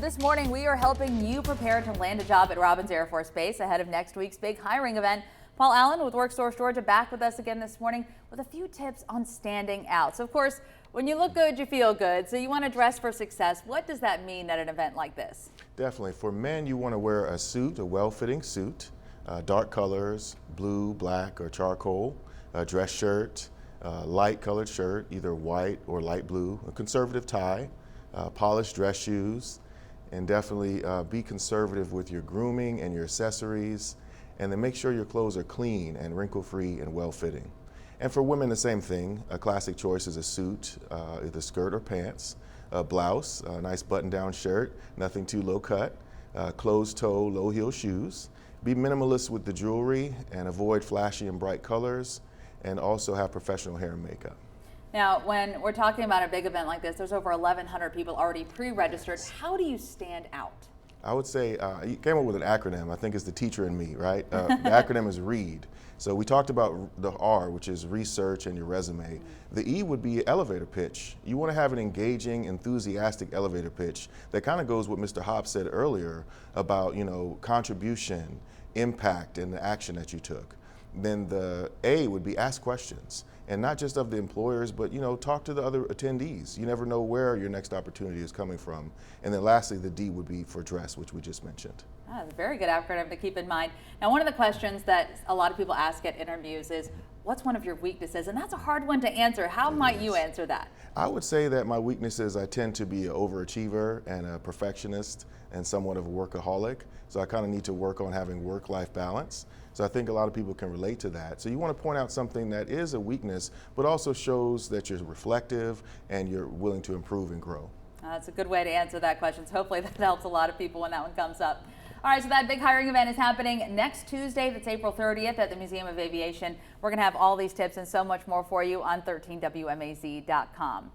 This morning, we are helping you prepare to land a job at Robins Air Force Base ahead of next week's big hiring event. Paul Allen with WorkSource Georgia back with us again this morning with a few tips on standing out. So, of course, when you look good, you feel good. So you want to dress for success. What does that mean at an event like this? Definitely. For men, you want to wear a suit, a well-fitting suit, dark colors, blue, black, or charcoal, a dress shirt, light colored shirt, either white or light blue, a conservative tie, polished dress shoes, and definitely be conservative with your grooming and your accessories, and then make sure your clothes are clean and wrinkle-free and well-fitting. And for women, the same thing. A classic choice is a suit, either skirt or pants, a blouse, a nice button-down shirt, nothing too low-cut, closed-toe, low-heel shoes. Be minimalist with the jewelry and avoid flashy and bright colors, and also have professional hair and makeup. Now, when we're talking about a big event like this, there's over 1,100 people already pre-registered. How do you stand out? I would say you came up with an acronym. I think it's the teacher in me, right? The acronym is READ. So we talked about the R, which is research and your resume. The E would be elevator pitch. You want to have an engaging, enthusiastic elevator pitch that kind of goes what Mr. Hobbs said earlier about, contribution, impact, and the action that you took. Then the A would be ask questions, and not just of the employers, but talk to the other attendees. You never know where your next opportunity is coming from. And then lastly, the D would be for dress, which we just mentioned. That's a very good acronym to keep in mind. Now, one of the questions that a lot of people ask at interviews is, what's one of your weaknesses? And that's a hard one to answer. How might you answer that? I would say that my weakness is I tend to be an overachiever and a perfectionist and somewhat of a workaholic. So I kind of need to work on having work-life balance. So I think a lot of people can relate to that. So you want to point out something that is a weakness, but also shows that you're reflective and you're willing to improve and grow. That's a good way to answer that question. So hopefully that helps a lot of people when that one comes up. All right, so that big hiring event is happening next Tuesday. That's April 30th at the Museum of Aviation. We're going to have all these tips and so much more for you on 13WMAZ.com.